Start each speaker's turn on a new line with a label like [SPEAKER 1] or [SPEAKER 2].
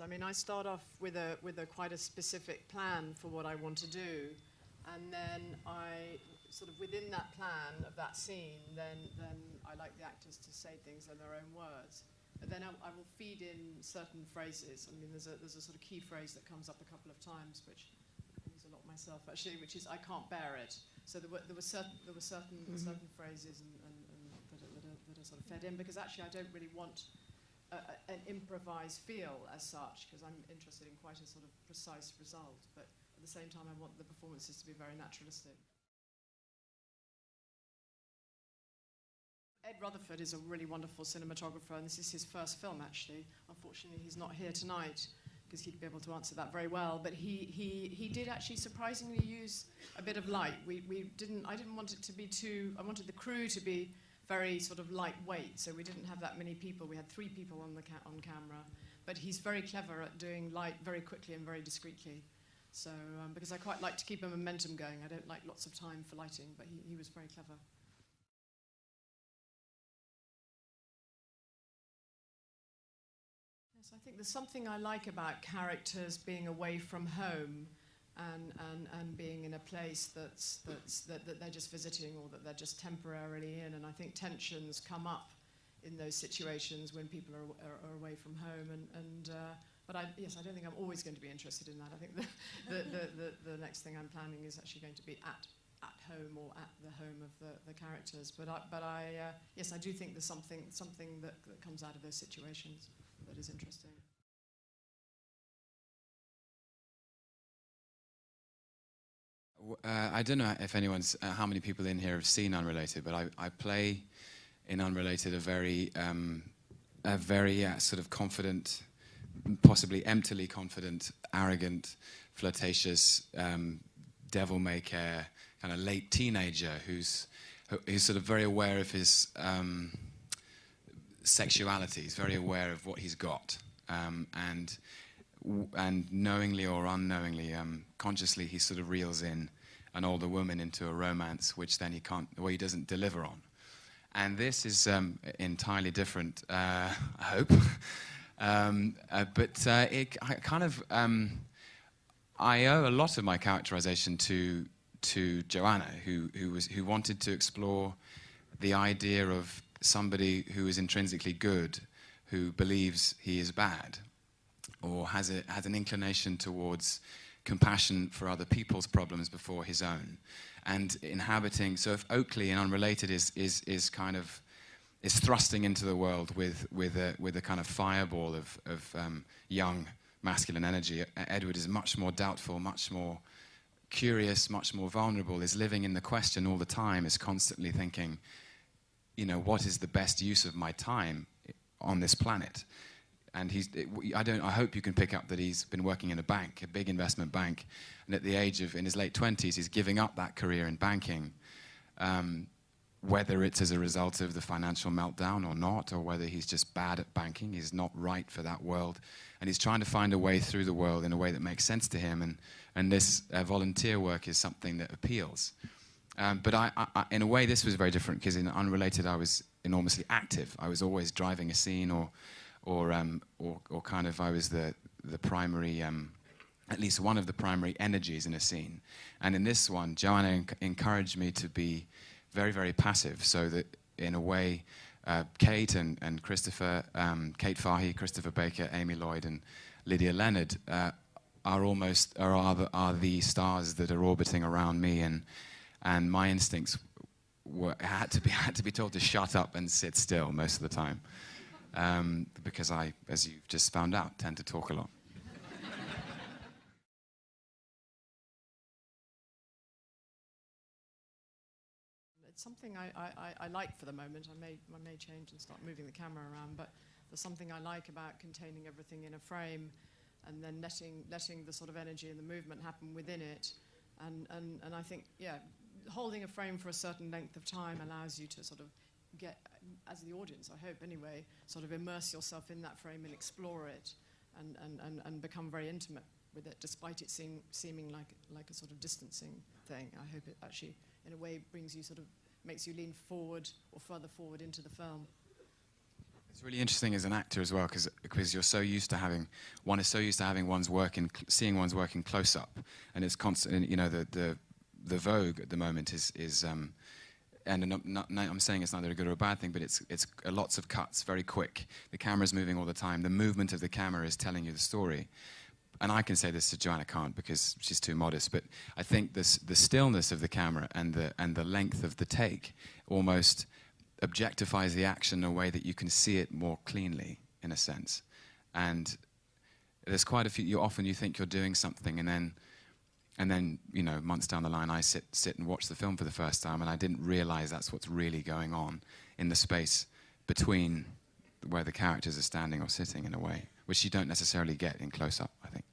[SPEAKER 1] I mean, I start off with a quite a specific plan for what I want to do, and then I sort of within that plan of that scene, then I like the actors to say things in their own words. But then I will feed in certain phrases. I mean, there's a sort of key phrase that comes up a couple of times, which I use a lot myself actually, which is "I can't bear it." So there were certain phrases and that are sort of fed in, because actually I don't really want an improvised feel as such, because I'm interested in quite a sort of precise result, but at the same time I want the performances to be very naturalistic. Ed Rutherford is a really wonderful cinematographer, and this is his first film actually. Unfortunately he's not here tonight because he'd be able to answer that very well, but he did actually surprisingly use a bit of light. I didn't want it to be too, I wanted the crew to be very sort of lightweight, so we didn't have that many people. We had 3 people on camera, but he's very clever at doing light very quickly and very discreetly. So, because I quite like to keep a momentum going, I don't like lots of time for lighting, but he was very clever. Yes, I think there's something I like about characters being away from home and being in a place that they're just visiting or that they're just temporarily in. And I think tensions come up in those situations when people are away from home. But I don't think I'm always going to be interested in that. I think the next thing I'm planning is actually going to be at home or at the home of the characters. But I do think there's something that comes out of those situations that is interesting.
[SPEAKER 2] I don't know if anyone's, how many people in here have seen Unrelated, but I play in Unrelated a very sort of confident, possibly emptily confident, arrogant, flirtatious, devil-may-care kind of late teenager who's sort of very aware of his sexuality. He's very aware of what he's got, and knowingly or unknowingly, consciously, he sort of reels in an older woman into a romance, which then he doesn't deliver on. And this is entirely different, I hope. I owe a lot of my characterization to Joanna, who wanted to explore the idea of somebody who is intrinsically good, who believes he is bad, or has an inclination towards compassion for other people's problems before his own, and inhabiting. So if Oakley in Unrelated is thrusting into the world with a kind of fireball of young masculine energy, Edward is much more doubtful, much more curious, much more vulnerable, is living in the question all the time, is constantly thinking, what is the best use of my time on this planet? And I hope you can pick up that he's been working in a bank, a big investment bank, and at the age of, in his late 20s, he's giving up that career in banking, whether it's as a result of the financial meltdown or not, or whether he's just bad at banking, he's not right for that world, and he's trying to find a way through the world in a way that makes sense to him, and this volunteer work is something that appeals. But I, in a way, this was very different, because in Unrelated, I was enormously active. I was always driving a scene, or kind of I was the primary, at least one of the primary energies in a scene. And in this one, Joanna encouraged me to be very, very passive, so that in a way, Kate and Christopher, Kate Fahey, Christopher Baker, Amy Lloyd, and Lydia Leonard are the stars that are orbiting around me, and my instincts had to be told to shut up and sit still most of the time. Because I, as you've just found out, tend to talk a lot.
[SPEAKER 1] It's something I like for the moment. I may change and start moving the camera around, but there's something I like about containing everything in a frame and then letting the sort of energy and the movement happen within it. And I think, holding a frame for a certain length of time allows you to sort of get, as the audience, I hope anyway, sort of immerse yourself in that frame and explore it and become very intimate with it, despite it seeming like a sort of distancing thing. I hope it actually, in a way, brings you makes you lean forward or further forward into the film.
[SPEAKER 2] It's really interesting as an actor as well, because you're so used to having one's work seeing one's work in close up, and it's constant. You know, the vogue at the moment is and I'm saying it's neither a good or a bad thing, but it's lots of cuts, very quick. The camera's moving all the time. The movement of the camera is telling you the story. And I can say this to Joanna can't because she's too modest, but I think the stillness of the camera and the length of the take almost objectifies the action in a way that you can see it more cleanly, in a sense. And there's quite a few. You think you're doing something, and then you know, months down the line, I sit and watch the film for the first time, and I didn't realize that's what's really going on in the space between where the characters are standing or sitting, in a way, which you don't necessarily get in close up, I think.